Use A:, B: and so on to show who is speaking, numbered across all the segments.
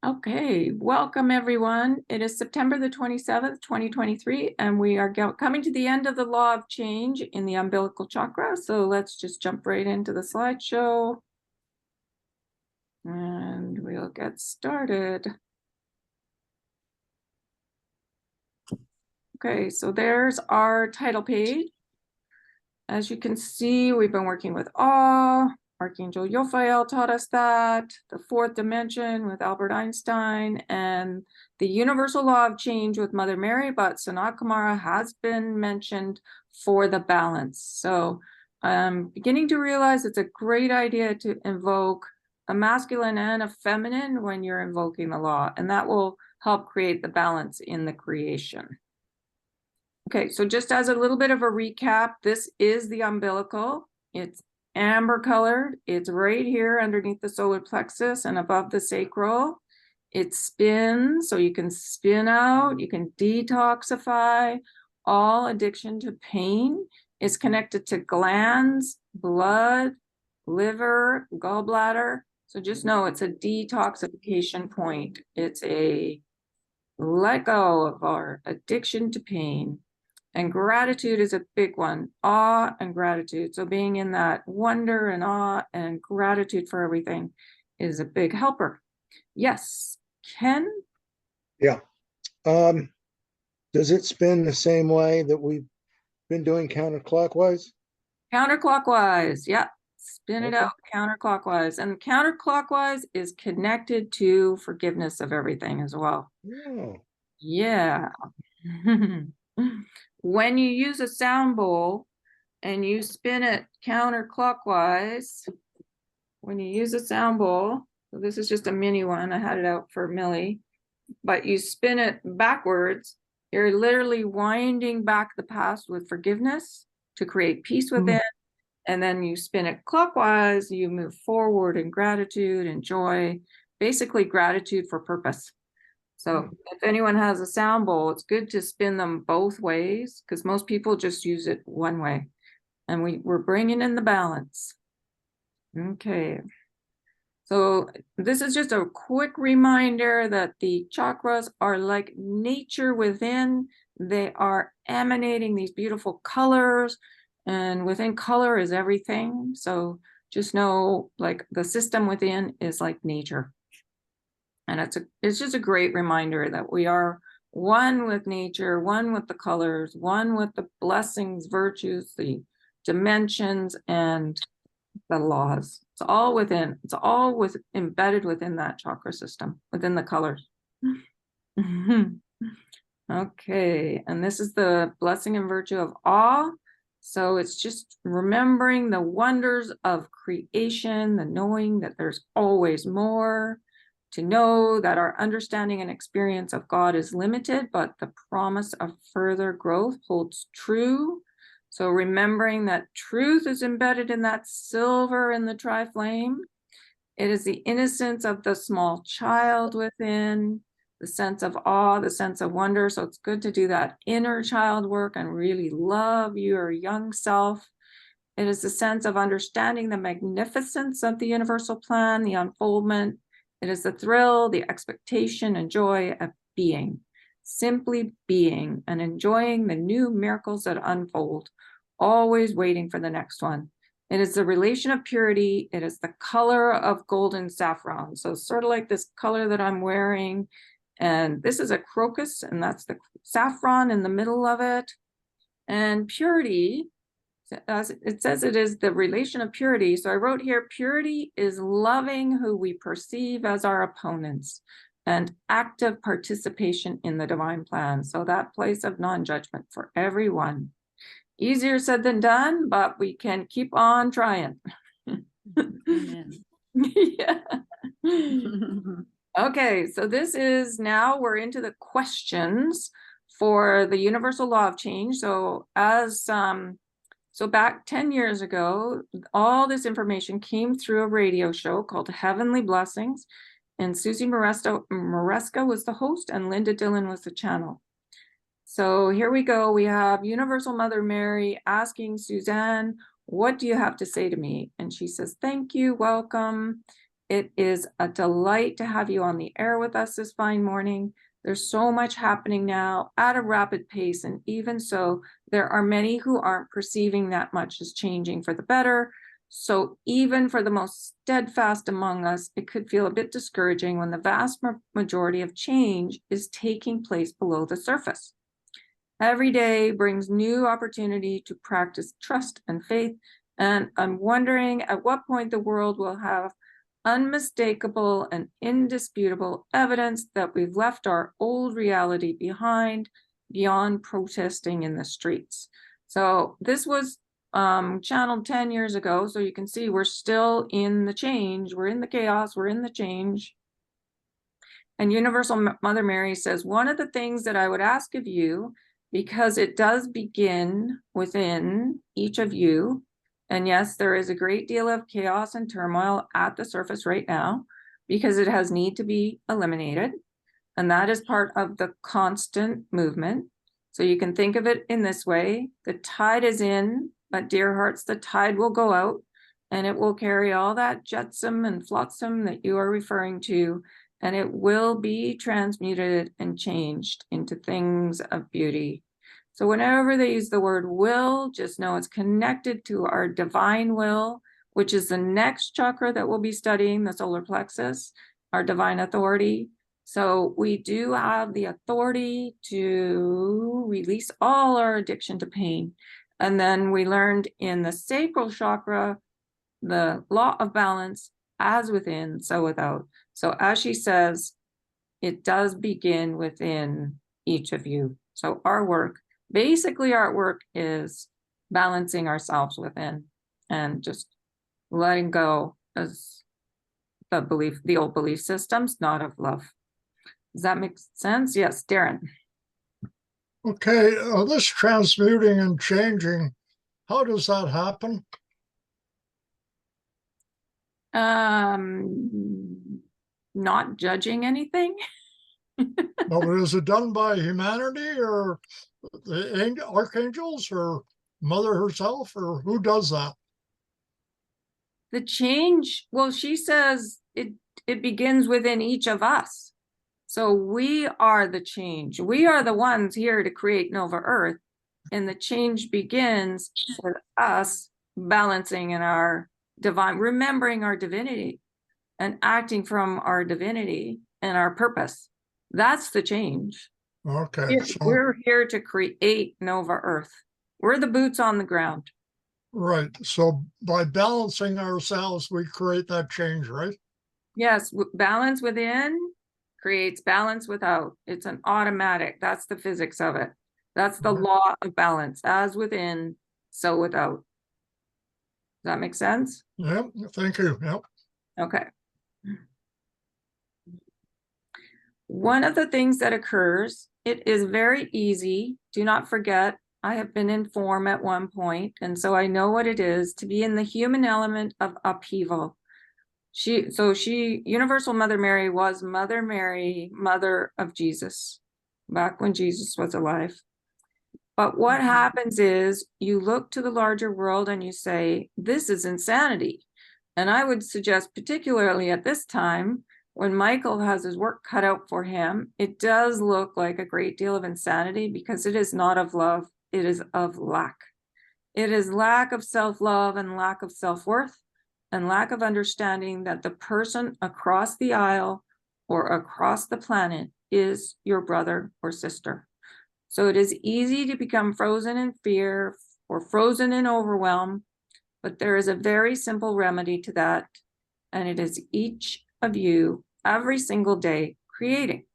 A: Okay, welcome everyone. It is September the 27th, 2023, and we are coming to the end of the law of change in the umbilical chakra. So let's just jump right into the slideshow and we'll get started. Okay, so there's our title page. As you can see, we've been working with awe. Archangel Raphael taught us that, the fourth dimension with Albert Einstein, and the universal law of change with Mother Mary, but Sanat Kumara has been mentioned for the balance. So I'm beginning to realize it's a great idea to invoke a masculine and a feminine when you're invoking the law, and that will help create the balance in the creation. Okay, so just as a little bit of a recap, this is the umbilical. It's amber colored. It's right here underneath the solar plexus and above the sacral. It spins, so you can spin out, you can detoxify all addiction to pain. It's connected to glands, blood, liver, gallbladder. So just know it's a detoxification point. It's a let go of our addiction to pain. And gratitude is a big one, awe and gratitude. So being in that wonder and awe and gratitude for everything is a big helper. Yes, Ken?
B: Yeah. Does it spin the same way that we've been doing counterclockwise?
A: Counterclockwise, yeah. Spin it out counterclockwise. And counterclockwise is connected to forgiveness of everything as well.
B: Oh.
A: Yeah. When you use a sound bowl and you spin it counterclockwise, when you use a sound bowl, so this is just a mini one, I had it out for Millie, but you spin it backwards, you're literally winding back the past with forgiveness to create peace within. And then you spin it clockwise, you move forward in gratitude and joy, basically gratitude for purpose. So if anyone has a sound bowl, it's good to spin them both ways because most people just use it one way. And we're bringing in the balance. Okay. So this is just a quick reminder that the chakras are like nature within. They are emanating these beautiful colors, and within color is everything. So just know, like, the system within is like nature. And it's just a great reminder that we are one with nature, one with the colors, one with the blessings, virtues, the dimensions, and the laws. It's all within, it's all embedded within that chakra system, within the colors. Okay, and this is the blessing and virtue of awe. So it's just remembering the wonders of creation, the knowing that there's always more, to know that our understanding and experience of God is limited, but the promise of further growth holds true. So remembering that truth is embedded in that silver in the tri-flame. It is the innocence of the small child within, the sense of awe, the sense of wonder. So it's good to do that inner child work and really love your young self. It is the sense of understanding the magnificence of the universal plan, the unfoldment. It is the thrill, the expectation, and joy of being, simply being and enjoying the new miracles that unfold, always waiting for the next one. It is the relation of purity. It is the color of golden saffron. So sort of like this color that I'm wearing. And this is a crocus, and that's the saffron in the middle of it. And purity, as it says, it is the relation of purity. So I wrote here, purity is loving who we perceive as our opponents and active participation in the divine plan. So that place of non-judgment for everyone. Easier said than done, but we can keep on trying. Yeah. Okay, so this is now we're into the questions for the universal law of change. So so back 10 years ago, all this information came through a radio show called Heavenly Blessings, and Suzanne Maresca was the host and Linda Dillon was the channel. So here we go. We have Universal Mother Mary asking Suzanne, what do you have to say to me? And she says, thank you, welcome. It is a delight to have you on the air with us this fine morning. There's so much happening now at a rapid pace, and even so, there are many who aren't perceiving that much is changing for the better. So even for the most steadfast among us, it could feel a bit discouraging when the vast majority of change is taking place below the surface. Every day brings new opportunity to practice trust and faith, and I'm wondering at what point the world will have unmistakable and indisputable evidence that we've left our old reality behind, beyond protesting in the streets. So this was channeled 10 years ago, so you can see we're still in the change, we're in the chaos, we're in the change. And Universal Mother Mary says, one of the things that I would ask of you, because it does begin within each of you, and yes, there is a great deal of chaos and turmoil at the surface right now, because it has need to be eliminated. And that is part of the constant movement. So you can think of it in this way: the tide is in, but dear hearts, the tide will go out, and it will carry all that jetsam and flotsam that you are referring to, and it will be transmuted and changed into things of beauty. So whenever they use the word will, just know it's connected to our divine will, which is the next chakra that we'll be studying, the solar plexus, our divine authority. So we do have the authority to release all our addiction to pain. And then we learned in the sacral chakra, the law of balance, as within, so without. So as she says, it does begin within each of you. So our work, basically our work, is balancing ourselves within and just letting go as the old belief systems, not of love. Does that make sense? Yes, Darren.
C: Okay, this transmuting and changing, how does that happen?
A: Not judging anything.
C: Well, is it done by humanity or the archangels or Mother herself, or who does that?
A: The change, well, she says it begins within each of us. So we are the change. We are the ones here to create Nova Earth. And the change begins with us balancing in our divine, remembering our divinity and acting from our divinity and our purpose. That's the change.
C: Okay.
A: We're here to create Nova Earth. We're the boots on the ground.
C: Right. So by balancing ourselves, we create that change, right?
A: Yes, balance within creates balance without. It's an automatic. That's the physics of it. That's the law of balance. As within, so without. Does that make sense?
C: Yep. Thank you. Yep.
A: Okay. One of the things that occurs, it is very easy. Do not forget, I have been in form at one point, and so I know what it is to be in the human element of upheaval. Universal Mother Mary was Mother Mary, mother of Jesus, back when Jesus was alive. But what happens is you look to the larger world and you say, this is insanity. And I would suggest, particularly at this time, when Michael has his work cut out for him, it does look like a great deal of insanity, because it is not of love, it is of lack. It is lack of self-love and lack of self-worth and lack of understanding that the person across the aisle or across the planet is your brother or sister. So it is easy to become frozen in fear or frozen in overwhelm, but there is a very simple remedy to that, and it is each of you every single day creating.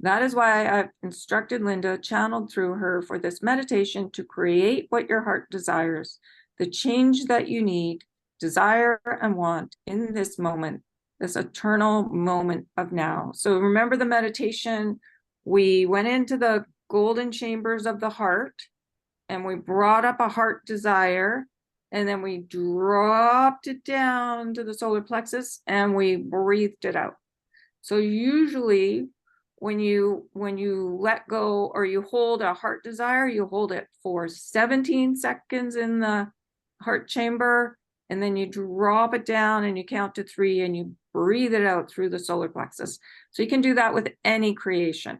A: That is why I've instructed Linda, channeled through her, for this meditation to create what your heart desires, the change that you need, desire, and want in this moment, this eternal moment of now. So remember the meditation, we went into the golden chambers of the heart and we brought up a heart desire, and then we dropped it down to the solar plexus and we breathed it out. So usually when you let go or you hold a heart desire, you hold it for 17 seconds in the heart chamber, and then you drop it down and you count to 3 and you breathe it out through the solar plexus. So you can do that with any creation.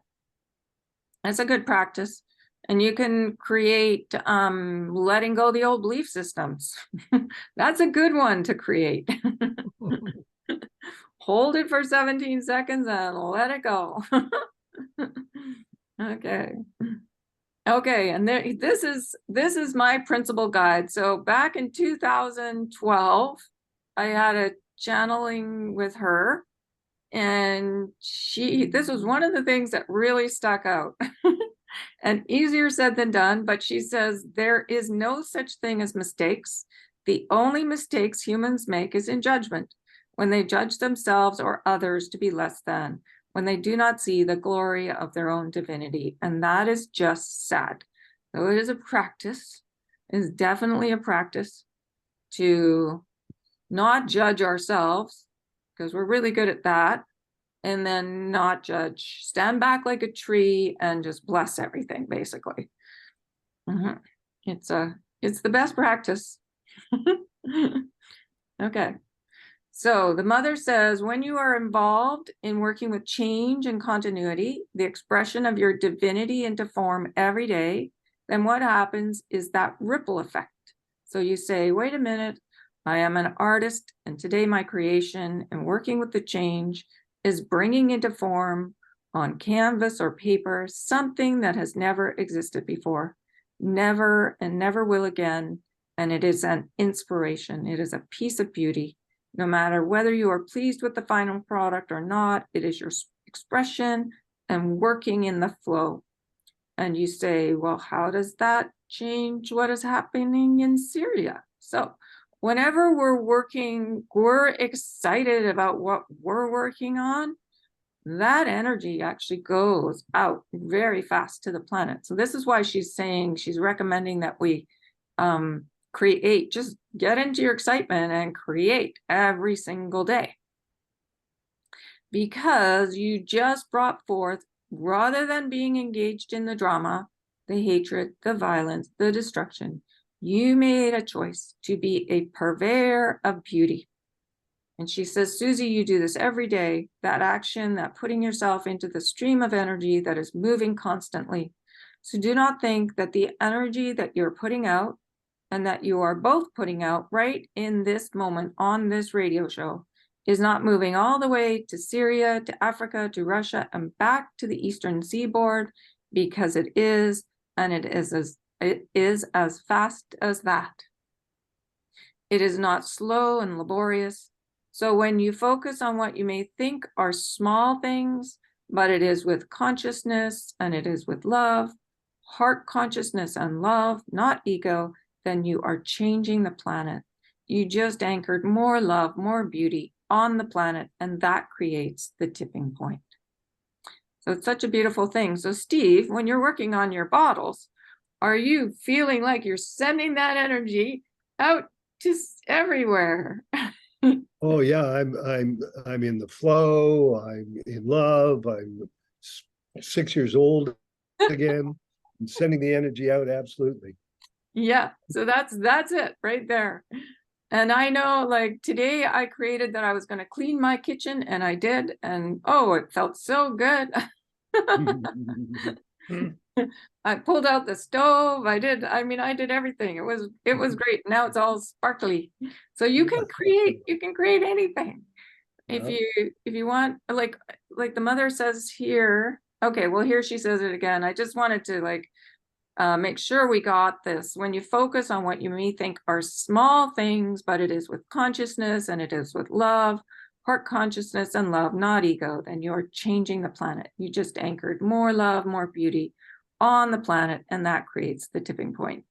A: It's a good practice. And you can create letting go of the old belief systems. That's a good one to create. Hold it for 17 seconds and let it go. Okay. Okay, and this is my principal guide. So back in 2012, I had a channeling with her, and this was one of the things that really stuck out. And easier said than done, but she says there is no such thing as mistakes. The only mistakes humans make is in judgment, when they judge themselves or others to be less than, when they do not see the glory of their own divinity. And that is just sad. So it is a practice, it is definitely a practice to not judge ourselves, because we're really good at that, and then not judge, stand back like a tree and just bless everything, basically. It's the best practice. Okay. So the mother says, when you are involved in working with change and continuity, the expression of your divinity into form every day, then what happens is that ripple effect. So you say, wait a minute, I am an artist, and today my creation and working with the change is bringing into form on canvas or paper something that has never existed before, never and never will again. And it is an inspiration. It is a piece of beauty. No matter whether you are pleased with the final product or not, it is your expression and working in the flow. And you say, well, how does that change what is happening in Syria? So whenever we're working, we're excited about what we're working on, that energy actually goes out very fast to the planet. So this is why she's saying, she's recommending that we create, just get into your excitement and create every single day. Because you just brought forth, rather than being engaged in the drama, the hatred, the violence, the destruction, you made a choice to be a purveyor of beauty. And she says, Susie, you do this every day, that action, that putting yourself into the stream of energy that is moving constantly. So do not think that the energy that you're putting out and that you are both putting out right in this moment on this radio show is not moving all the way to Syria, to Africa, to Russia, and back to the Eastern Seaboard, because it is, and it is as fast as that. It is not slow and laborious. So when you focus on what you may think are small things, but it is with consciousness and it is with love, heart consciousness and love, not ego, then you are changing the planet. You just anchored more love, more beauty on the planet, and that creates the tipping point. So it's such a beautiful thing. So Steve, when you're working on your bottles, are you feeling like you're sending that energy out to everywhere?
D: Oh yeah, I'm in the flow. I'm in love. I'm 6 years old again. I'm sending the energy out. Absolutely.
A: Yeah, so that's it right there. And I know, like today I created that I was going to clean my kitchen, and I did, and oh, it felt so good. I pulled out the stove. I did everything. It was great. Now it's all sparkly. So you can create anything. If you want, like the mother says here. Okay, well here she says it again. I just wanted to make sure we got this. When you focus on what you may think are small things, but it is with consciousness and it is with love, heart consciousness and love, not ego, then you're changing the planet. You just anchored more love, more beauty on the planet, and that creates the tipping point.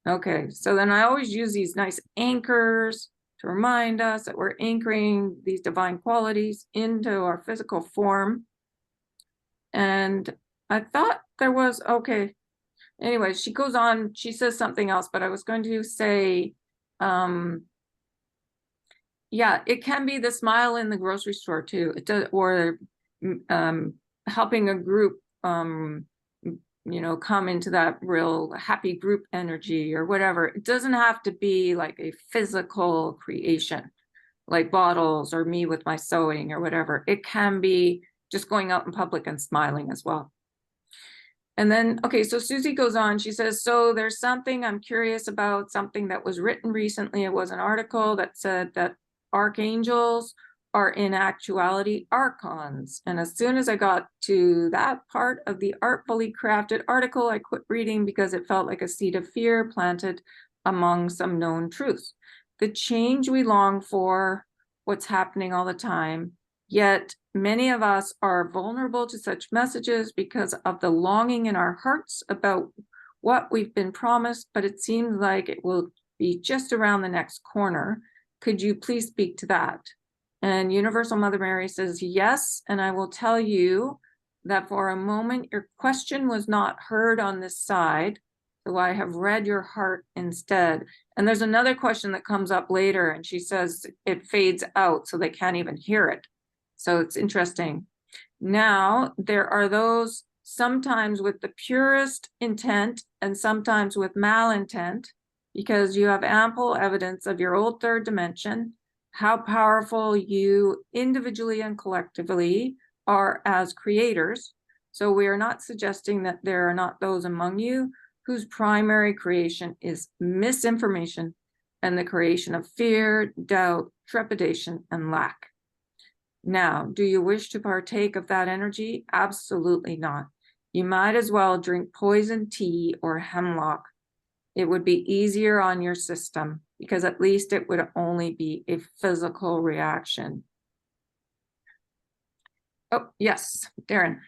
A: Okay, so then I always use these nice anchors to remind us that we're anchoring these divine qualities into our physical form. And I thought there was, okay, anyway, she goes on, she says something else, but I was going to say, yeah, it can be the smile in the grocery store too. It does, or helping a group, come into that real happy group energy or whatever. It doesn't have to be like a physical creation. like bottles or me with my sewing or whatever. It can be just going out in public and smiling as well. And then, okay, so Susie goes on, she says, so there's something I'm curious about, something that was written recently. It was an article that said that archangels are in actuality archons. And as soon as I got to that part of the artfully crafted article, I quit reading because it felt like a seed of fear planted among some known truths. The change we long for, what's happening all the time, yet many of us are vulnerable to such messages because of the longing in our hearts about what we've been promised, but it seems like it will be just around the next corner. Could you please speak to that? And Universal Mother Mary says, yes, and I will tell you that for a moment, your question was not heard on this side, so I have read your heart instead. And there's another question that comes up later, and she says it fades out, so they can't even hear it. So it's interesting. Now, there are those sometimes with the purest intent and sometimes with malintent, because you have ample evidence of your old third dimension, how powerful you individually and collectively are as creators. So we are not suggesting that there are not those among you whose primary creation is misinformation and the creation of fear, doubt, trepidation, and lack. Now, do you wish to partake of that energy? Absolutely not. You might as well drink poison tea or hemlock. It would be easier on your system because at least it would only be a physical reaction. Oh, yes, Darren.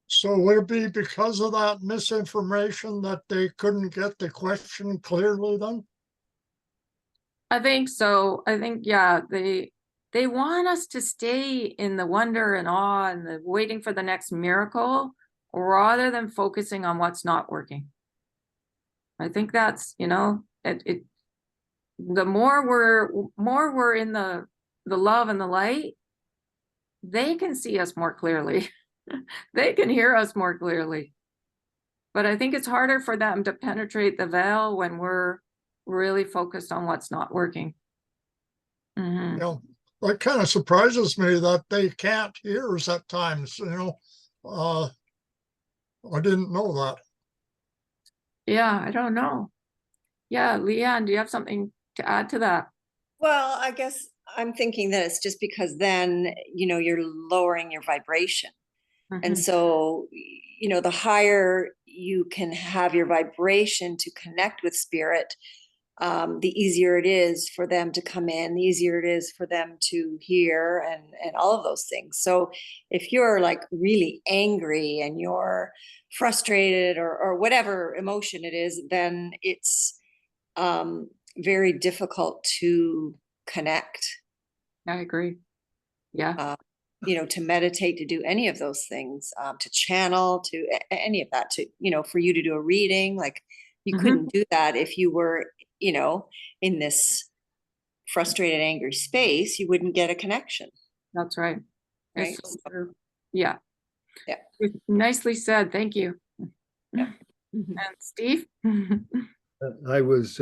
C: So would it be because of that misinformation that they couldn't get the question clearly then?
A: I think so. I think, yeah, they want us to stay in the wonder and awe and the waiting for the next miracle rather than focusing on what's not working. I think that's, you know, the more we're in the love and the light, they can see us more clearly. They can hear us more clearly. But I think it's harder for them to penetrate the veil when we're really focused on what's not working. Mm-hmm.
C: You know, that kind of surprises me that they can't hear us at times, you know. I didn't know that.
A: Yeah, I don't know. Yeah, Leanne, do you have something to add to that?
E: Well, I guess I'm thinking that it's just because then, you know, you're lowering your vibration. And so, you know, the higher you can have your vibration to connect with spirit, the easier it is for them to come in, the easier it is for them to hear and all of those things. So if you're like really angry and you're frustrated or whatever emotion it is, then it's very difficult to connect.
A: I agree. Yeah.
E: You know, to meditate, to do any of those things, to channel, to any of that, to, you know, for you to do a reading, like you couldn't do that if you were, you know, in this frustrated, angry space. You wouldn't get a connection.
A: That's right.
E: Right.
A: So true. Yeah.
E: Yeah.
A: Nicely said. Thank you.
E: Yeah.
A: And Steve?
D: I was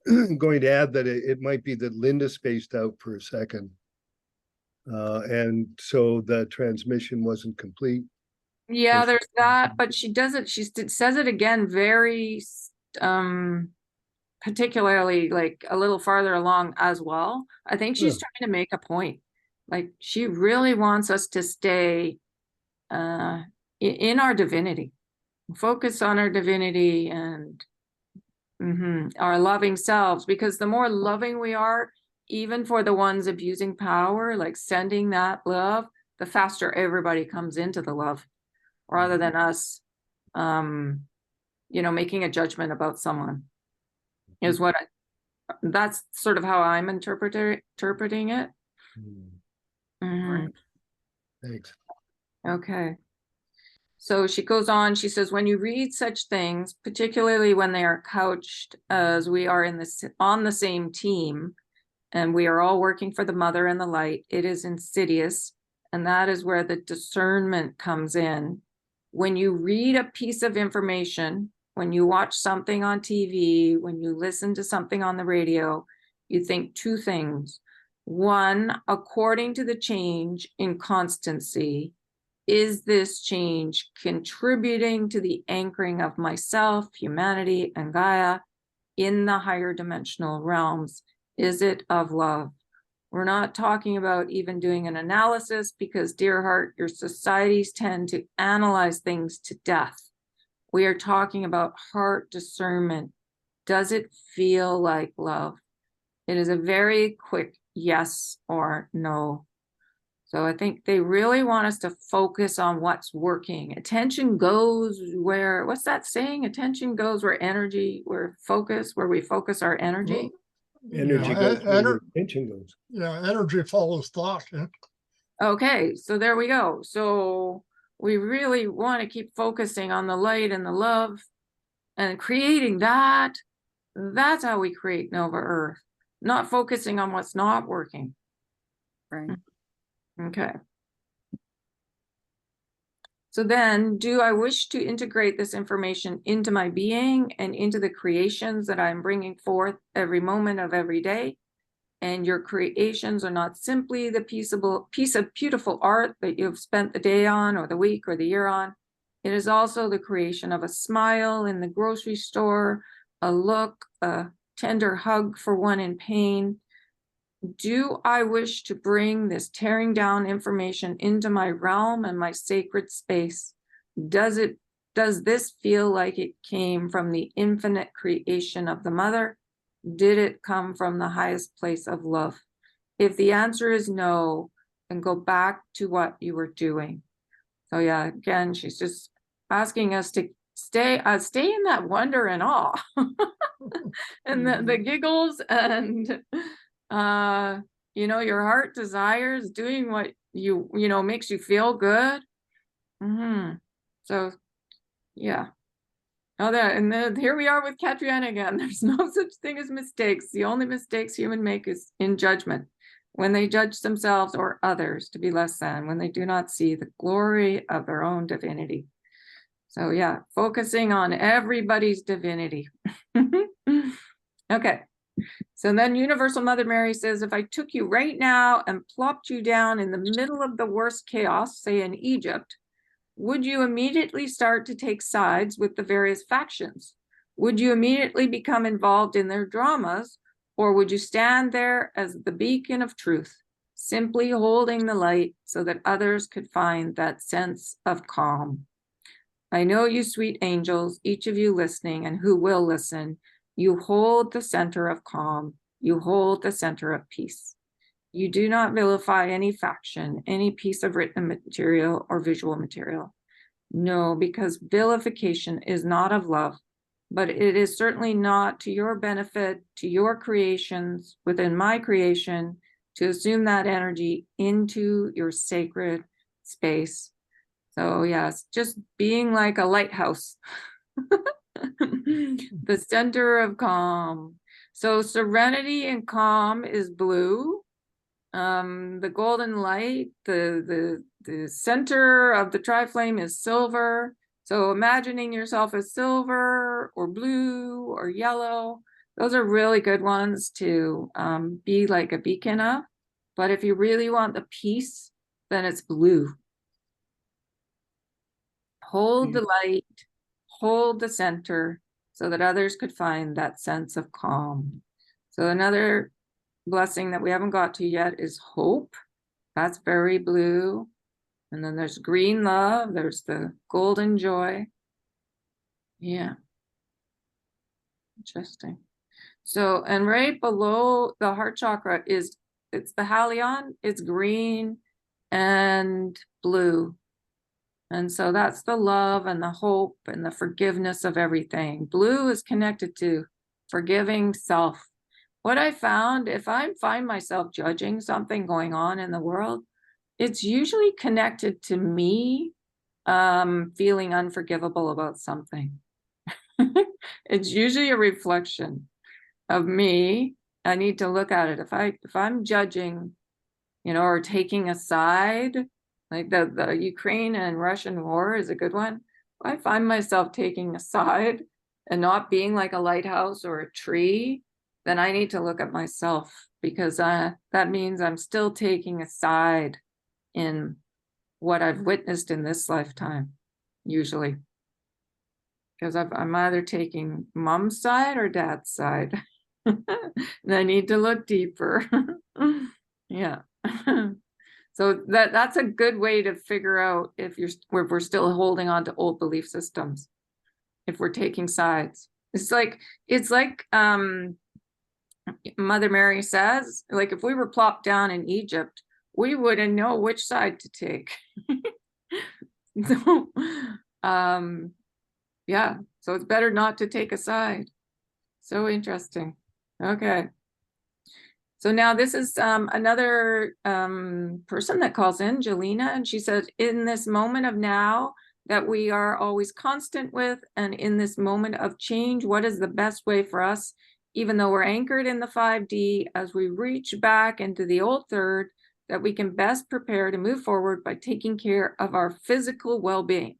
D: going to add that it might be that Linda spaced out for a second. And so the transmission wasn't complete.
A: Yeah, there's that, but she does it, she says it again very particularly like a little farther along as well. I think she's trying to make a point. Like she really wants us to stay in our divinity, focus on our divinity and our loving selves, because the more loving we are, even for the ones abusing power, like sending that love, the faster everybody comes into the love, rather than us, you know, making a judgment about someone. Is what that's sort of how I'm interpreting it.
D: Thanks.
A: Okay. So she goes on, she says, when you read such things, particularly when they are couched as we are on the same team, and we are all working for the mother and the light, it is insidious. And that is where the discernment comes in. When you read a piece of information, when you watch something on TV, when you listen to something on the radio, you think two things. One, according to the change in constancy, is this change contributing to the anchoring of myself, humanity, and Gaia in the higher dimensional realms? Is it of love? We're not talking about even doing an analysis because, dear heart, your societies tend to analyze things to death. We are talking about heart discernment. Does it feel like love? It is a very quick yes or no. So I think they really want us to focus on what's working. Attention goes where, what's that saying? Attention goes where energy, where we focus our energy.
D: Energy goes where your attention goes.
C: Yeah, energy follows thought. Yeah.
A: Okay, so there we go. So we really want to keep focusing on the light and the love and creating that. That's how we create Nova Earth, not focusing on what's not working.
F: Right.
A: Okay. So then, do I wish to integrate this information into my being and into the creations that I'm bringing forth every moment of every day? And your creations are not simply the piece of beautiful art that you've spent the day on or the week or the year on. It is also the creation of a smile in the grocery store, a look, a tender hug for one in pain. Do I wish to bring this tearing down information into my realm and my sacred space? Does this feel like it came from the infinite creation of the mother? Did it come from the highest place of love? If the answer is no, then go back to what you were doing. So yeah, again, she's just asking us to stay in that wonder and awe and the giggles and your heart desires doing what makes you feel good. So yeah. Here we are with Katriana again. There's no such thing as mistakes. The only mistakes humans make is in judgment, when they judge themselves or others to be less than, when they do not see the glory of their own divinity. So yeah, focusing on everybody's divinity. Okay. So then Universal Mother Mary says, if I took you right now and plopped you down in the middle of the worst chaos, say in Egypt, would you immediately start to take sides with the various factions? Would you immediately become involved in their dramas? Or would you stand there as the beacon of truth, simply holding the light so that others could find that sense of calm? I know you sweet angels, each of you listening and who will listen, you hold the center of calm. You hold the center of peace. You do not vilify any faction, any piece of written material or visual material. No, because vilification is not of love, but it is certainly not to your benefit, to your creations, within my creation, to assume that energy into your sacred space. So yes, just being like a lighthouse. The center of calm. So serenity and calm is blue. The golden light, the center of the tri-flame is silver. So imagining yourself as silver or blue or yellow, those are really good ones to be like a beacon of. But if you really want the peace, then it's blue. Hold the light, hold the center so that others could find that sense of calm. So another blessing that we haven't got to yet is hope. That's very blue. And then there's green love. There's the golden joy. Yeah. Interesting. So, and right below the heart chakra it's the halion. It's green and blue. And so that's the love and the hope and the forgiveness of everything. Blue is connected to forgiving self. What I found, if I find myself judging something going on in the world, it's usually connected to me feeling unforgivable about something. It's usually a reflection of me. I need to look at it. If I'm judging, or taking a side, like the Ukraine and Russian war is a good one. I find myself taking a side and not being like a lighthouse or a tree, then I need to look at myself, because that means I'm still taking a side in what I've witnessed in this lifetime, usually. Because I'm either taking mom's side or dad's side. And I need to look deeper. Yeah. So that's a good way to figure out if we're still holding on to old belief systems, if we're taking sides. It's like Mother Mary says, like, if we were plopped down in Egypt, we wouldn't know which side to take. So, yeah, so it's better not to take a side. So interesting. Okay. So now this is another person that calls in, Jelena, and she said, in this moment of now that we are always constant with, and in this moment of change, what is the best way for us, even though we're anchored in the 5D, as we reach back into the old third, that we can best prepare to move forward by taking care of our physical well-being?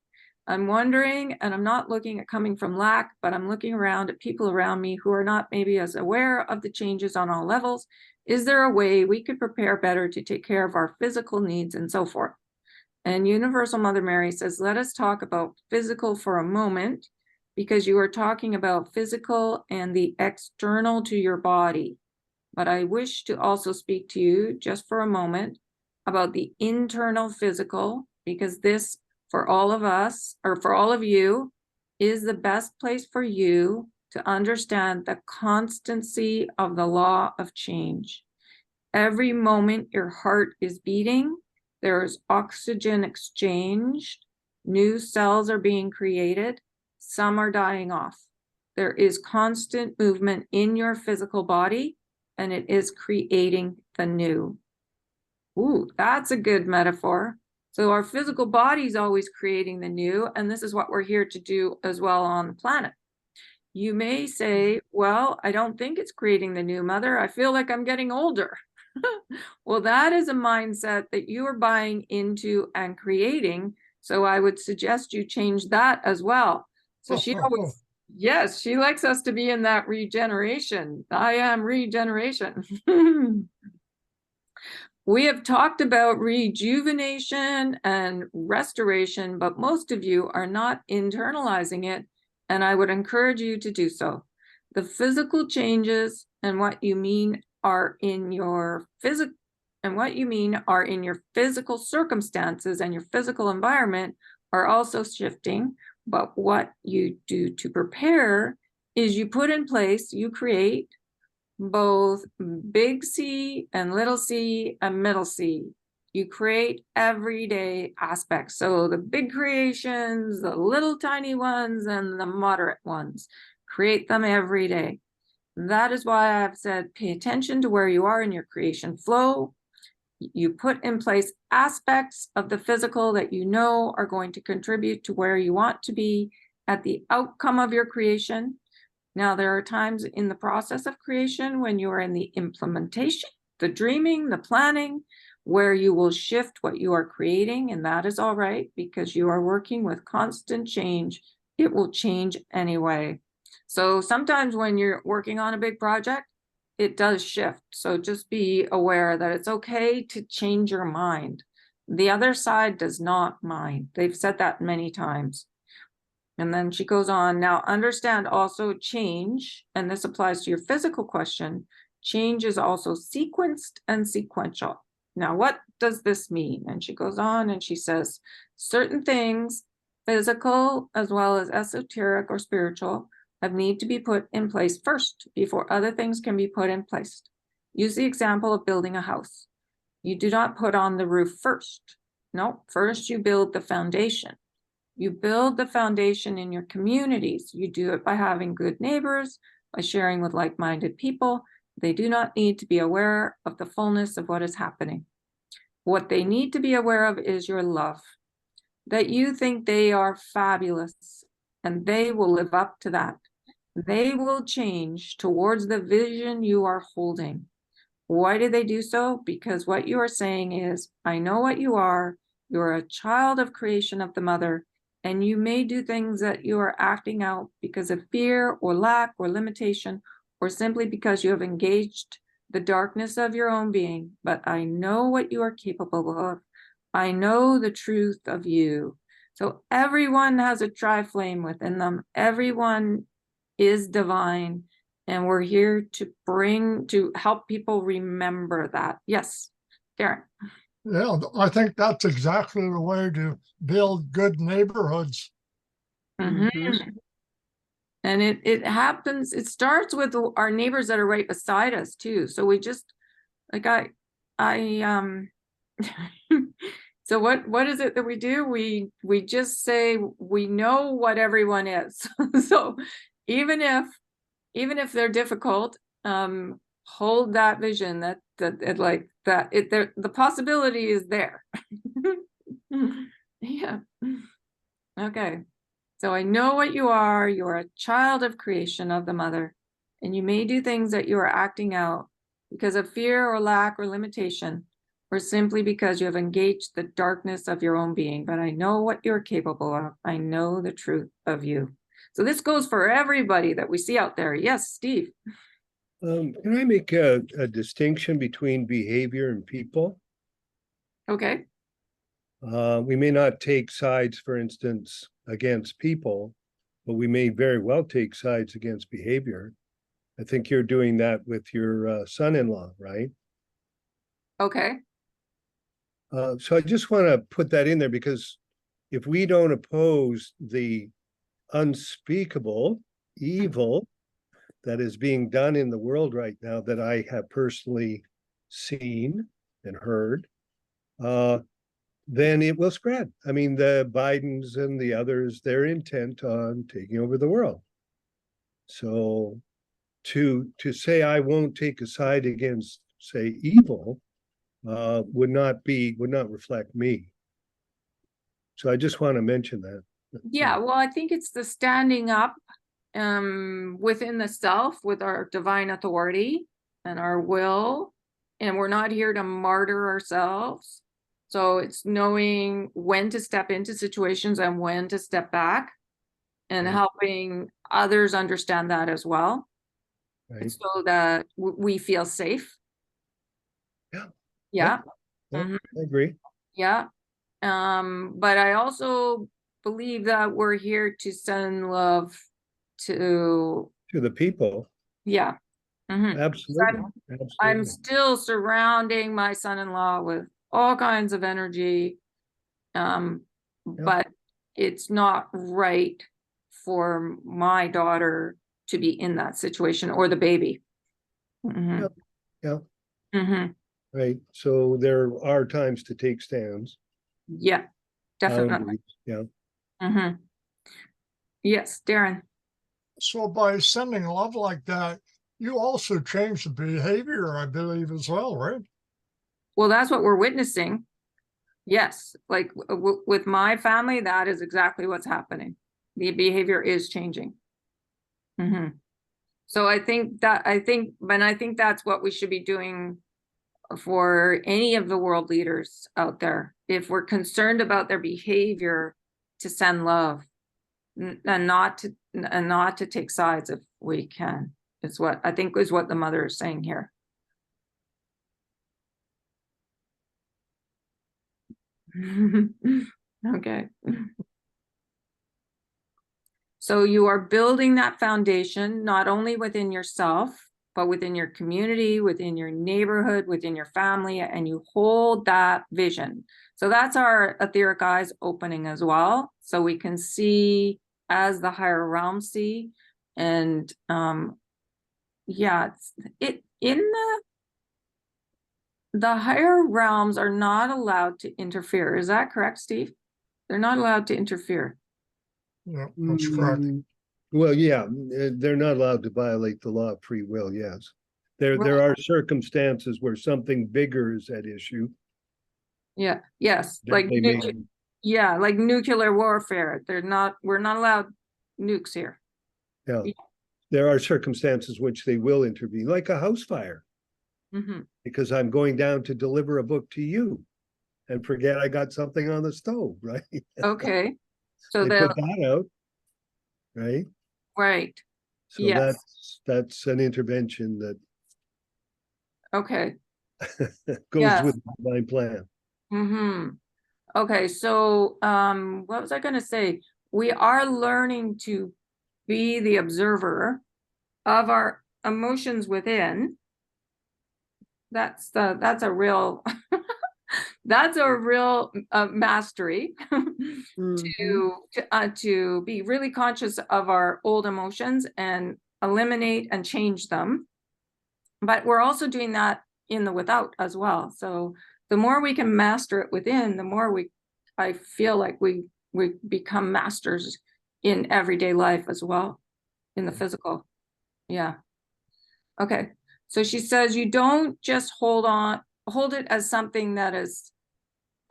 A: I'm wondering, and I'm not looking at coming from lack, but I'm looking around at people around me who are not maybe as aware of the changes on all levels. Is there a way we could prepare better to take care of our physical needs and so forth? And Universal Mother Mary says, let us talk about physical for a moment, because you are talking about physical and the external to your body. But I wish to also speak to you just for a moment about the internal physical, because this, for all of us, or for all of you, is the best place for you to understand the constancy of the law of change. Every moment your heart is beating, there is oxygen exchanged, new cells are being created, some are dying off. There is constant movement in your physical body, and it is creating the new. Ooh, that's a good metaphor. So our physical body is always creating the new, and this is what we're here to do as well on the planet. You may say, well, I don't think it's creating the new, Mother. I feel like I'm getting older. Well, that is a mindset that you are buying into and creating. So I would suggest you change that as well. So she always, yes, she likes us to be in that regeneration. I am regeneration. We have talked about rejuvenation and restoration, but most of you are not internalizing it, and I would encourage you to do so. The physical changes and what you mean are in your physical circumstances and your physical environment are also shifting, but what you do to prepare is you put in place, you create both big C and little c and middle C. You create everyday aspects. So the big creations, the little tiny ones, and the moderate ones, create them every day. That is why I've said, pay attention to where you are in your creation flow. You put in place aspects of the physical that you know are going to contribute to where you want to be at the outcome of your creation. Now, there are times in the process of creation when you are in the implementation, the dreaming, the planning, where you will shift what you are creating, and that is all right, because you are working with constant change. It will change anyway. So sometimes when you're working on a big project, it does shift. So just be aware that it's okay to change your mind. The other side does not mind. They've said that many times. And then she goes on, now understand also change, and this applies to your physical question, change is also sequenced and sequential. Now, what does this mean? And she goes on and she says, certain things, physical as well as esoteric or spiritual, have need to be put in place first before other things can be put in place. Use the example of building a house. You do not put on the roof first. No, first you build the foundation. You build the foundation in your communities. You do it by having good neighbors, by sharing with like-minded people. They do not need to be aware of the fullness of what is happening. What they need to be aware of is your love, that you think they are fabulous, and they will live up to that. They will change towards the vision you are holding. Why do they do so? Because what you are saying is, I know what you are. You're a child of creation of the mother, and you may do things that you are acting out because of fear or lack or limitation or simply because you have engaged the darkness of your own being, but I know what you are capable of. I know the truth of you. So everyone has a tri-flame within them. Everyone is divine. And we're here to help people remember that. Yes, Darren.
C: Yeah, I think that's exactly the way to build good neighborhoods.
A: Mhm.
E: Mhm.
A: And it happens, it starts with our neighbors that are right beside us too. So we just, like so what is it that we do? We just say we know what everyone is. So even if they're difficult, hold that vision that the possibility is there. Yeah. Okay. So I know what you are. You're a child of creation of the mother, and you may do things that you are acting out because of fear or lack or limitation, or simply because you have engaged the darkness of your own being. But I know what you're capable of. I know the truth of you. So this goes for everybody that we see out there. Yes, Steve.
D: Can I make a distinction between behavior and people?
A: Okay.
D: We may not take sides, for instance, against people, but we may very well take sides against behavior. I think you're doing that with your son-in-law, right?
A: Okay.
D: So I just want to put that in there because if we don't oppose the unspeakable evil that is being done in the world right now that I have personally seen and heard, then it will spread. I mean, the Bidens and the others, they're intent on taking over the world. So to say I won't take a side against, say, evil, would not reflect me. So I just want to mention that.
A: Yeah, well, I think it's the standing up within the self with our divine authority and our will, and we're not here to martyr ourselves. So it's knowing when to step into situations and when to step back, and
D: Right.
A: helping others understand that as well,
D: Right.
A: so that we feel safe.
D: Yeah.
A: Yeah.
D: Yeah,
A: Mhm.
D: I agree.
A: Yeah. But I also believe that we're here to send love to,
D: To the people.
A: yeah. Mhm.
D: Absolutely.
A: I'm
D: Absolutely.
A: still surrounding my son-in-law with all kinds of energy. But it's not right for my daughter to be in that situation, or the baby. Mhm.
D: Yep. Yeah.
A: Mhm.
D: Right. So there are times to take stands,
A: Yeah, definitely.
D: boundaries. Yeah.
A: Mhm. Yes, Darren.
C: So by sending love like that, you also change the behavior, I believe, as well, right?
A: Well, that's what we're witnessing. Yes, like with my family, that is exactly what's happening. The behavior is changing. Mhm. So I think that's what we should be doing for any of the world leaders out there. If we're concerned about their behavior, to send love, and not to take sides if we can. Is what I think is what the mother is saying here. Okay. So you are building that foundation, not only within yourself, but within your community, within your neighborhood, within your family, and you hold that vision. So that's our etheric eyes opening as well. So we can see as the higher realms see. And yeah, it in the higher realms are not allowed to interfere. Is that correct, Steve? They're not allowed to interfere.
C: Yeah, that's correct.
D: Well, yeah, they're not allowed to violate the law of free will. Yes, there are circumstances where something bigger is at issue.
A: Yeah. Yes.
D: They may,
A: Yeah, like nuclear warfare. We're not allowed nukes here.
D: yeah, there are circumstances which they will intervene, like a house fire,
A: Mm-hmm.
D: because I'm going down to deliver a book to you and forget I got something on the stove, right?
A: Okay. So
D: They
A: they'll,
D: put that out, right?
A: right.
D: So
A: Yes.
D: that's an intervention that
A: Okay.
D: goes
A: Yes.
D: with the divine plan.
A: Mm-hmm. Okay, so what was I gonna say? We are learning to be the observer of our emotions within. That's a real that's a real mastery to be really conscious of our old emotions and eliminate and change them. But we're also doing that in the without as well. So the more we can master it within, the more I feel like we become masters in everyday life as well, in the physical. Yeah. Okay. So she says you don't just hold it as something that is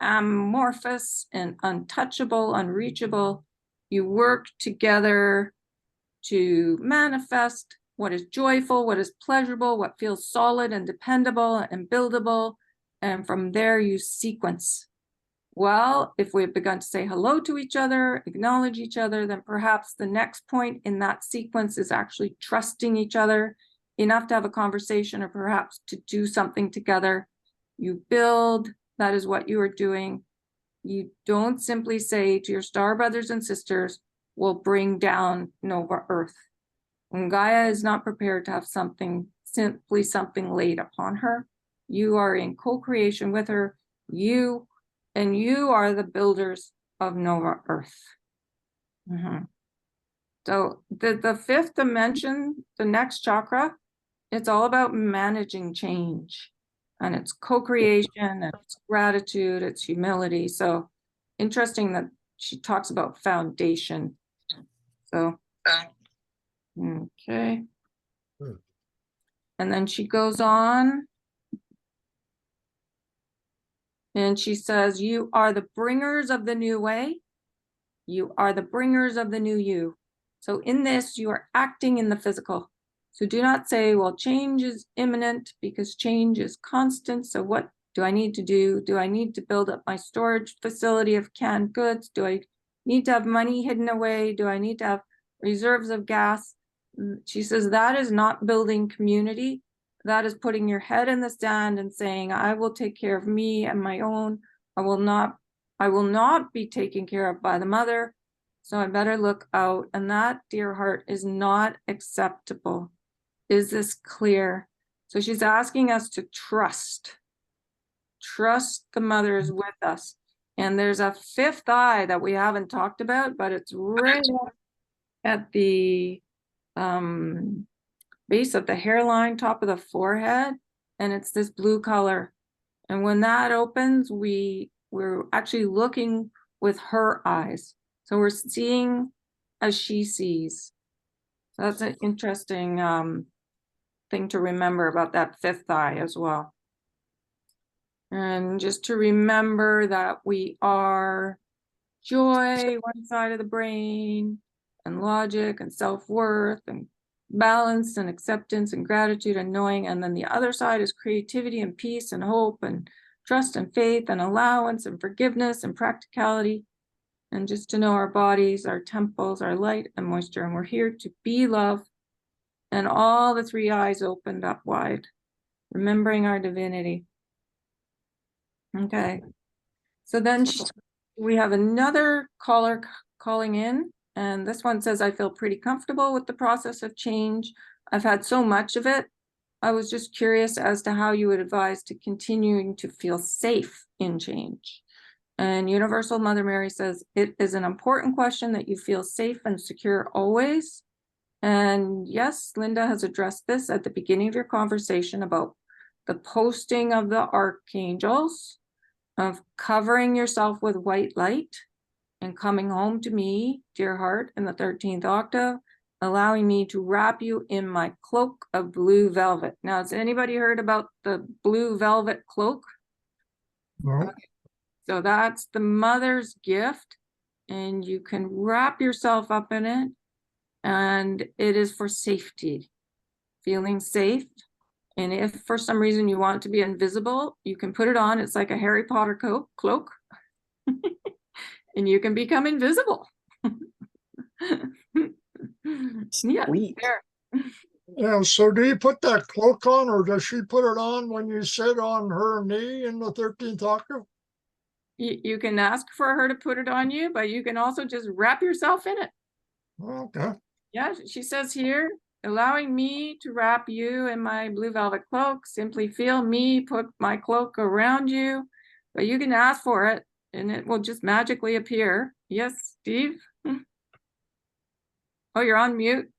A: amorphous and untouchable, unreachable. You work together to manifest what is joyful, what is pleasurable, what feels solid and dependable and buildable. And from there you sequence. Well, if we've begun to say hello to each other, acknowledge each other, then perhaps the next point in that sequence is actually trusting each other enough to have a conversation or perhaps to do something together. You build, that is what you are doing. You don't simply say to your star brothers and sisters, we'll bring down Nova Earth. When Gaia is not prepared to have simply something laid upon her, you are in co-creation with her. You are the builders of Nova Earth. So the fifth dimension, the next chakra, it's all about managing change. And it's co-creation, and it's gratitude, it's humility. So interesting that she talks about foundation. So, okay. And then she goes on. And she says, you are the bringers of the new way. You are the bringers of the new you. So in this, you are acting in the physical. So do not say, well, change is imminent because change is constant. So what do I need to do? Do I need to build up my storage facility of canned goods? Do I need to have money hidden away? Do I need to have reserves of gas? She says that is not building community. That is putting your head in the sand and saying, I will take care of me and my own. I will not be taken care of by the mother. So I better look out. And that, dear heart, is not acceptable. Is this clear? So she's asking us to trust the mother is with us. And there's a fifth eye that we haven't talked about, but it's right at the base of the hairline, top of the forehead, and it's this blue color. And when that opens, we're actually looking with her eyes. So we're seeing as she sees. So that's an interesting thing to remember about that fifth eye as well. And just to remember that we are joy, one side of the brain, and logic and self-worth and balance and acceptance and gratitude and knowing. And then the other side is creativity and peace and hope and trust and faith and allowance and forgiveness and practicality. And just to know our bodies, our temples, our light and moisture. And we're here to be love. And all the three eyes opened up wide, remembering our divinity. Okay. So then we have another caller calling in. And this one says, I feel pretty comfortable with the process of change. I've had so much of it. I was just curious as to how you would advise to continuing to feel safe in change. And Universal Mother Mary says, it is an important question that you feel safe and secure always. And yes, Linda has addressed this at the beginning of your conversation about the posting of the archangels, of covering yourself with white light and coming home to me, dear heart, in the 13th octave, allowing me to wrap you in my cloak of blue velvet. Now, has anybody heard about the blue velvet cloak?
C: No.
A: Okay. So that's the mother's gift, and you can wrap yourself up in it, and it is for safety, feeling safe. And if for some reason you want to be invisible, you can put it on. It's like a Harry Potter cloak, and you can become invisible. Yeah,
F: Sweet.
A: there.
C: Yeah, so do you put that cloak on, or does she put it on when you sit on her knee in the 13th octave?
A: You can ask for her to put it on you, but you can also just wrap yourself in it.
C: Okay.
A: Yeah, she says here, allowing me to wrap you in my blue velvet cloak, simply feel me put my cloak around you, but you can ask for it and it will just magically appear. Yes, Steve? Oh, you're on mute.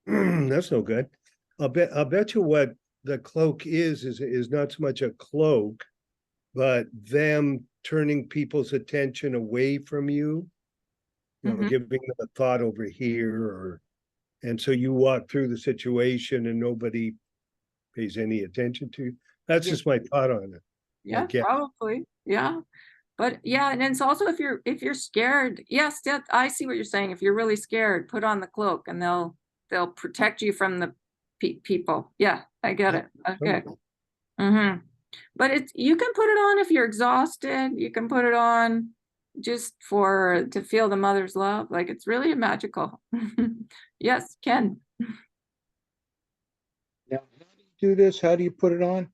D: That's no good. I'll bet you what the cloak is not so much a cloak, but them turning people's attention away from you,
A: Mhm.
D: giving them a thought over here, and so you walk through the situation and nobody pays any attention to you. That's
A: Yeah.
D: just my thought on it.
A: Yeah,
D: guess.
A: probably. Yeah. But yeah, and it's also if you're scared, yes, I see what you're saying. If you're really scared, put on the cloak and they'll protect you from the people. Yeah, I get it. Okay. Mm-hmm. But you can put it on if you're exhausted. You can put it on just to feel the mother's love. Like it's really magical. Yes, Ken.
B: Now, how do you do this? How do you put it on?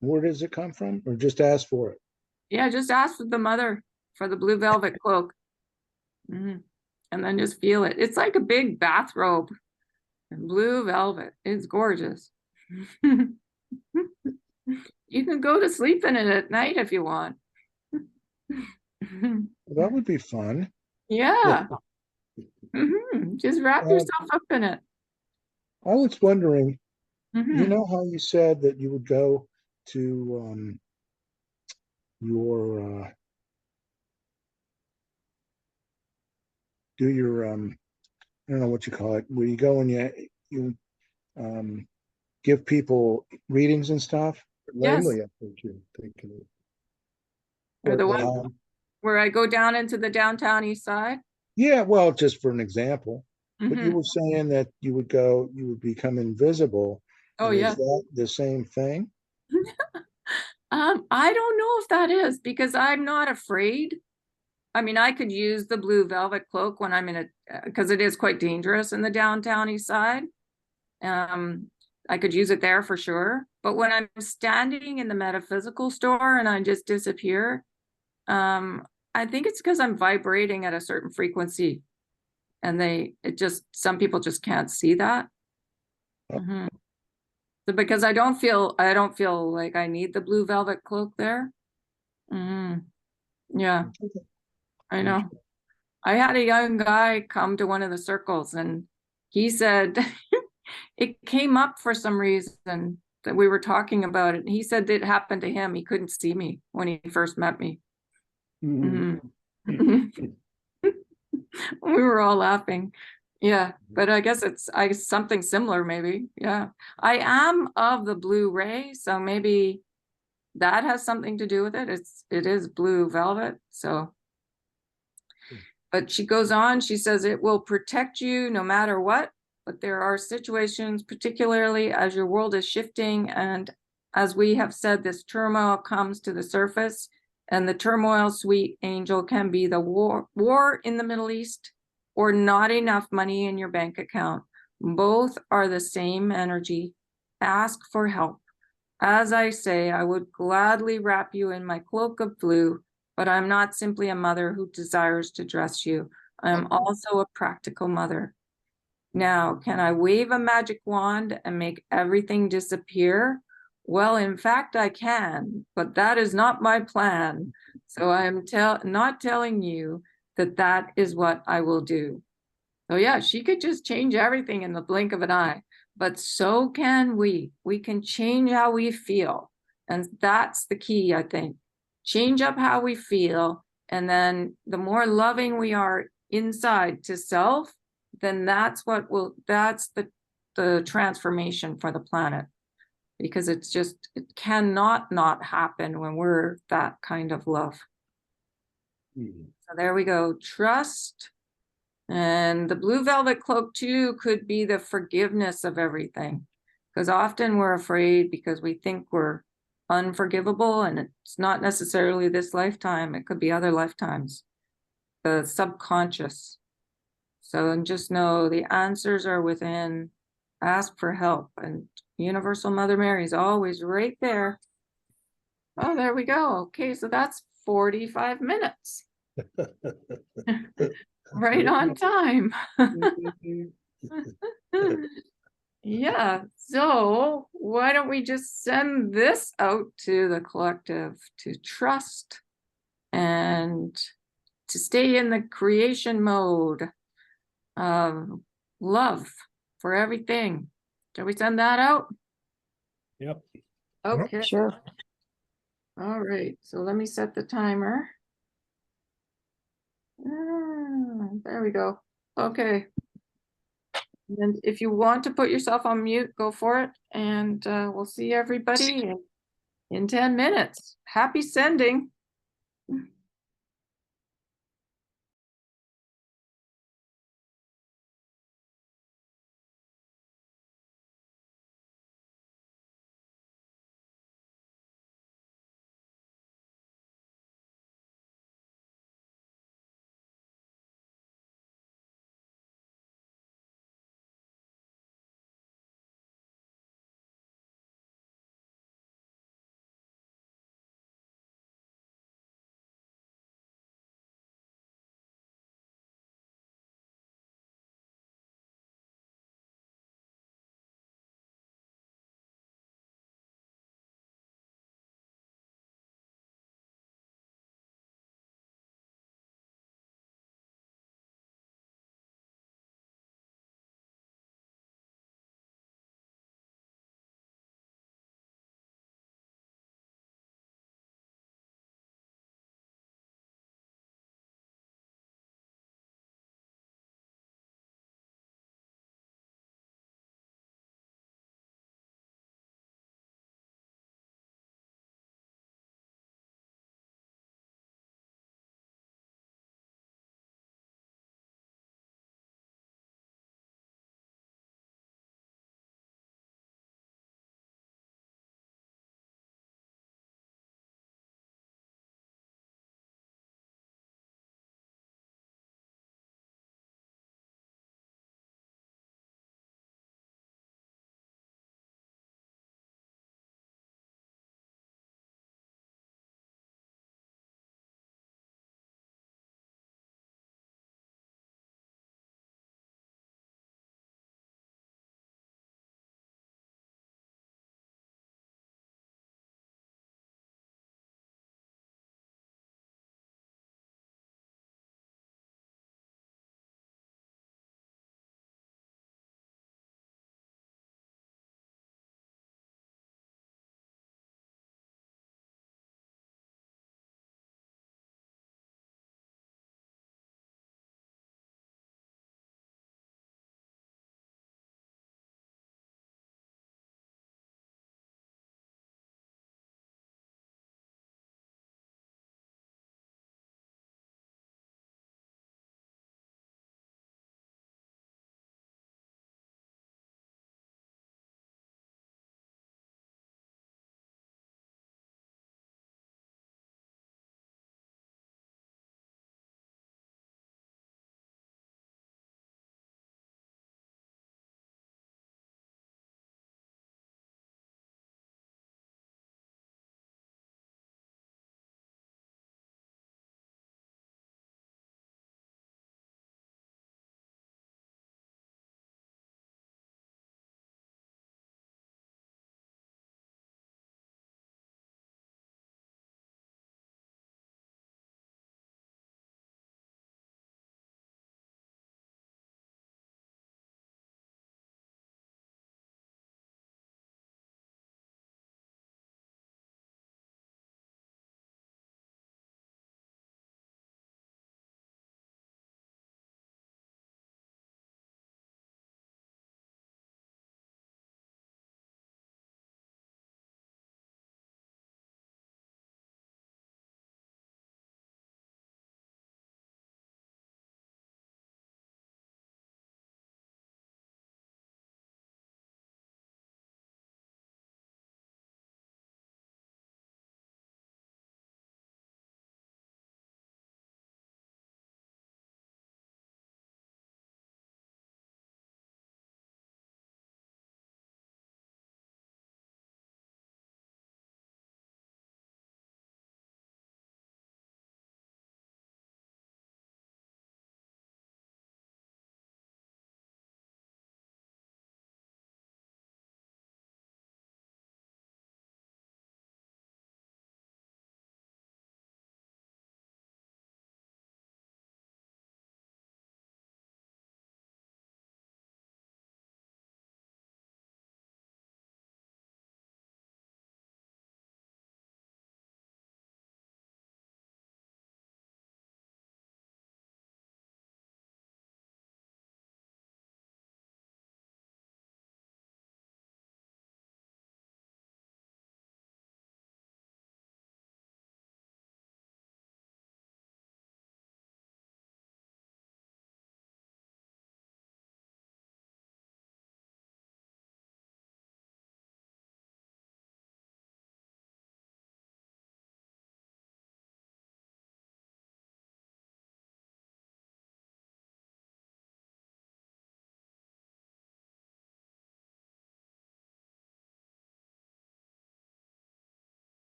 B: Where does it come from? Or just ask for it?
A: Yeah, just ask the mother for the blue velvet cloak. Mhm. And then just feel it. It's like a big bathrobe. Blue velvet. It's gorgeous. You can go to sleep in it at night if you want.
B: That would be fun.
A: Yeah. Just wrap
B: Uh,
A: yourself up in it.
B: I was wondering, you
A: Mhm.
B: know how you said that you would go to your do your I don't know what you call it, where you go and you um give people readings and stuff.
A: Yes.
D: Langley, I think you're thinking of.
A: Or the one
B: Um,
A: where I go down into the downtown east side.
B: yeah, well, just for an example. But you
A: Mhm.
B: were saying that you would become invisible,
A: Oh,
B: and is
A: yeah.
B: that the same thing?
A: I don't know if that is because I'm not afraid. I mean, I could use the blue velvet cloak when I'm in because it is quite dangerous in the downtown east side. Um, I could use it there for sure. But when I'm standing in the metaphysical store and I just disappear, um, I think it's because I'm vibrating at a certain frequency, and some people just can't see that. Mhm. So because I don't feel like I need the blue velvet cloak there. Yeah, I know. I had a young guy come to one of the circles and he said it came up for some reason that we were talking about it. He said it happened to him. He couldn't see me when he first met me.
D: Mhm.
A: We were all laughing. Yeah, but I guess it's something similar maybe. Yeah. I am of the blue ray, so maybe that has something to do with it. It is blue velvet, so but she goes on, she says it will protect you no matter what, but there are situations, particularly as your world is shifting and as we have said, this turmoil comes to the surface, and the turmoil, sweet angel, can be the war in the Middle East or not enough money in your bank account. Both are the same energy. Ask for help. As I say, I would gladly wrap you in my cloak of blue, but I'm not simply a mother who desires to dress you. I am also a practical mother. Now, can I wave a magic wand and make everything disappear? Well, in fact, I can, but that is not my plan. So I am not telling you that that is what I will do. So yeah, she could just change everything in the blink of an eye, but so can we. We can change how we feel. And that's the key, I think. Change up how we feel. And then the more loving we are inside to self, then that's the transformation for the planet. Because it cannot not happen when we're that kind of love.
D: Mhm.
A: So there we go. Trust. And the blue velvet cloak too could be the forgiveness of everything. Because often we're afraid because we think we're unforgivable, and it's not necessarily this lifetime, it could be other lifetimes. The subconscious. So, and just know the answers are within. Ask for help, and Universal Mother Mary is always right there. Oh, there we go. Okay, so that's 45 minutes. Right on time. Yeah, so why don't we just send this out to the collective to trust and to stay in the creation mode of love for everything. Shall we send that out?
D: Yep.
A: Okay,
E: Sure.
A: all right, so let me set the timer. There we go. Okay. And if you want to put yourself on mute, go for it. And we'll see everybody in 10 minutes. Happy sending.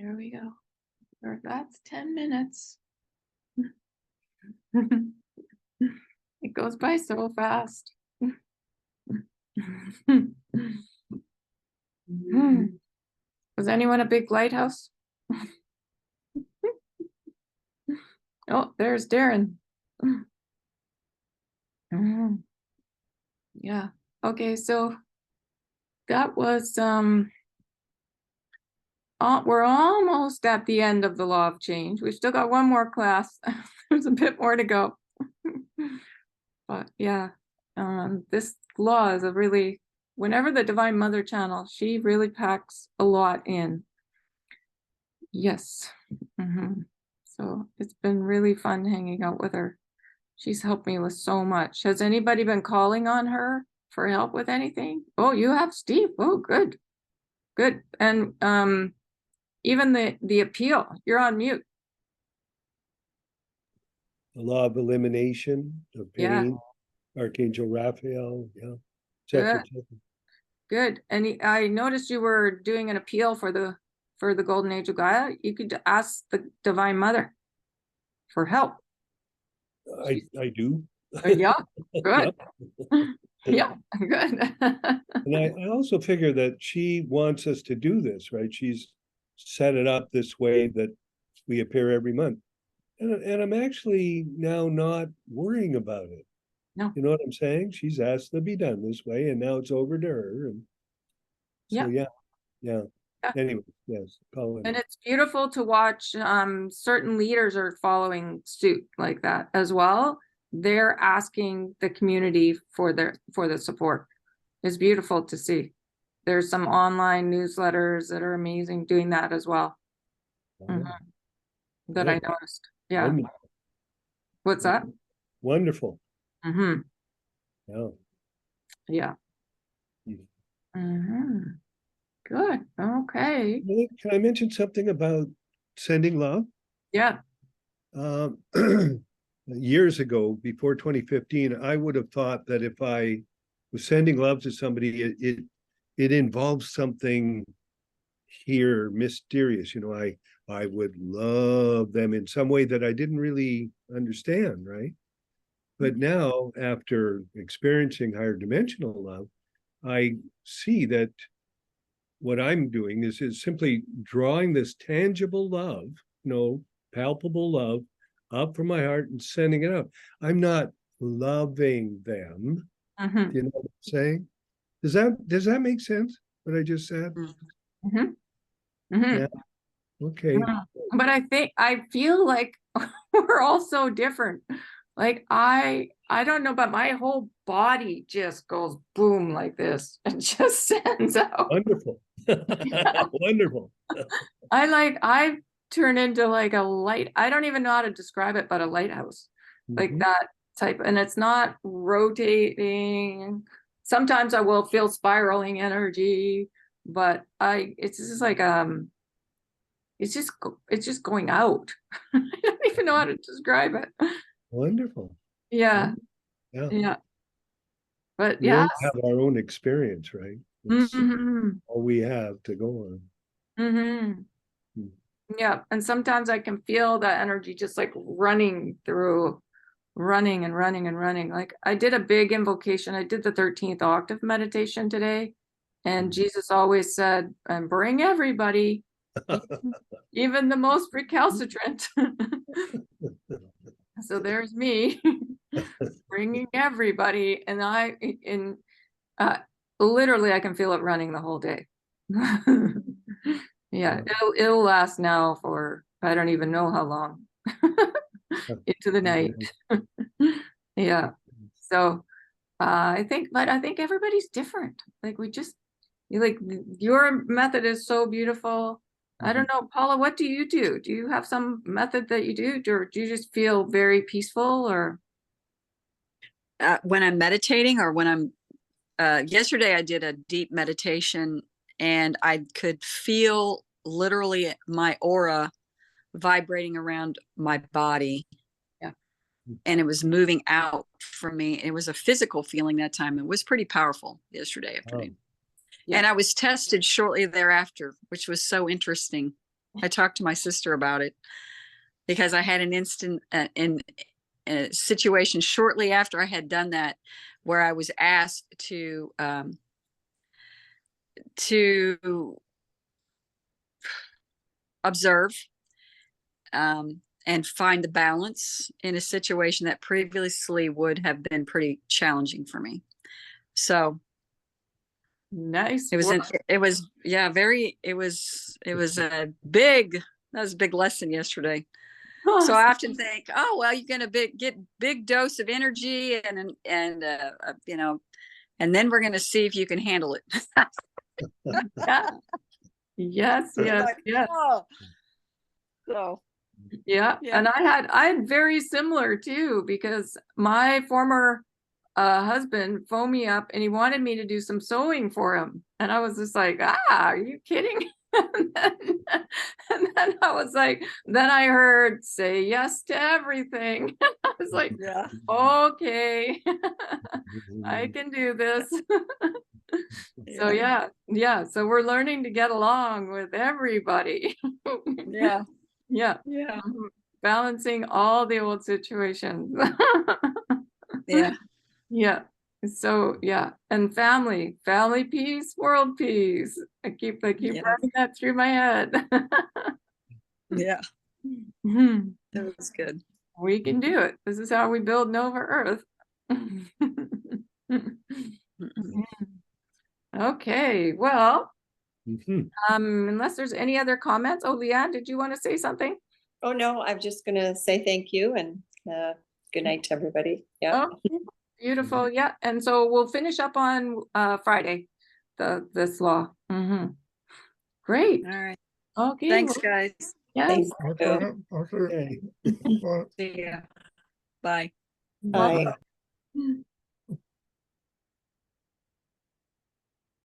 A: There we go. That's 10 minutes. It goes by so fast. Was anyone a big lighthouse? Oh, there's Darren. Yeah. Okay, so that was we're almost at the end of the law of change. We've still got one more class. There's a bit more to go. But yeah, this law is a really, whenever the Divine Mother channel, she really packs a lot in. Yes. So it's been really fun hanging out with her. She's helped me with so much. Has anybody been calling on her for help with anything? Oh, you have, Steve. Oh, good. Good. And even the appeal, you're on mute.
D: The law of elimination of
A: Yeah.
D: pain, Archangel Raphael, yeah.
A: Good. Good. And I noticed you were doing an appeal for the Golden Age of Gaia. You could ask the Divine Mother for help.
D: I do.
A: Yeah, good.
D: Yep.
A: Yeah, good.
D: And I also figure that she wants us to do this, right? She's set it up this way that we appear every month. And I'm actually now not worrying about it.
A: No.
D: You know what I'm saying? She's asked to be done this way, and now it's over to her. And so, yeah.
A: Yeah.
D: Anyway, yes, Colin.
A: And it's beautiful to watch. Certain leaders are following suit like that as well. They're asking the community for the support. It's beautiful to see. There's some online newsletters that are amazing doing that as well. That I noticed. Yeah.
D: Wonderful.
A: What's that?
D: Wonderful.
A: Yeah.
D: Yeah.
A: Good. Okay.
D: Can I mention something about sending love?
A: Yeah.
D: Years ago, before 2015, I would have thought that if I was sending love to somebody, it involves something here mysterious. You know, I would love them in some way that I didn't really understand, right? But now, after experiencing higher dimensional love, I see that what I'm doing is simply drawing this tangible love, palpable love up from my heart and sending it out. I'm not loving them. You know what I'm saying? Does that make sense, what I just said? Yeah. Okay.
A: But I feel like we're all so different. Like I don't know, but my whole body just goes boom like this and just sends out.
D: Wonderful. Wonderful.
A: I turn into like a light. I don't even know how to describe it, but a lighthouse, like that type. And it's not rotating. Sometimes I will feel spiraling energy, but it's just like, it's just going out. I don't even know how to describe it.
D: Wonderful.
A: Yeah.
D: Yeah.
A: Yeah. But
D: We
A: yeah.
D: all have our own experience, right? It's all we have to go on.
A: Yeah. And sometimes I can feel that energy just like running and running and running. Like I did a big invocation. I did the 13th octave meditation today. And Jesus always said, and bring everybody, even the most recalcitrant. So there's me bringing everybody. And literally I can feel it running the whole day. Yeah, it'll last now for, I don't even know how long, into the night. Yeah. So I think everybody's different. Like your method is so beautiful. I don't know, Paula, what do you do? Do you have some method that you do, or do you just feel very peaceful, or?
F: When I'm meditating, or when I'm, yesterday I did a deep meditation and I could feel literally my aura vibrating around my body.
A: Yeah.
F: And it was moving out from me. It was a physical feeling that time. It was pretty powerful yesterday afternoon.
A: Yeah.
F: And I was tested shortly thereafter, which was so interesting. I talked to my sister about it because I had an instant in a situation shortly after I had done that, where I was asked to observe and find the balance in a situation that previously would have been pretty challenging for me. So
A: Nice.
F: it was
A: work.
F: it was a big lesson yesterday. So I often think, oh well, you're gonna get big dose of energy and you know, and then we're gonna see if you can handle it.
A: Yeah. Yes, yes,
F: Like,
A: yes.
F: oh. So
A: Yeah,
F: Yeah.
A: and I had very similar too, because my former husband phoned me up and he wanted me to do some sewing for him. And I was just like, are you kidding? And then I was like, then I heard say yes to everything. I was like,
F: yeah.
A: okay, I can do this. So yeah, so we're learning to get along with everybody.
F: Yeah.
A: Yeah.
F: Yeah.
A: Mhm. Balancing all the old situations.
F: Yeah.
A: Yeah. So yeah, and family peace, world peace. I keep
F: Yeah.
A: running that through my head.
F: Yeah.
A: Mhm.
F: It was good.
A: We can do it. This is how we build Nova Earth.
F: Mm-mm.
A: Okay, well,
D: Mhm.
A: unless there's any other comments. Oh, Leanne, did you want to say something?
E: Oh, no, I'm just gonna say thank you and good night to everybody. Yeah.
A: Oh, beautiful. Yeah. And so we'll finish up on Friday, this law. Great.
F: All right.
A: Okay.
F: Thanks,
A: well,
F: guys.
A: yes.
E: Thanks.
C: Okay, okay.
D: Okay.
C: Bye.
F: See ya. Bye.
E: Bye.
A: Bye.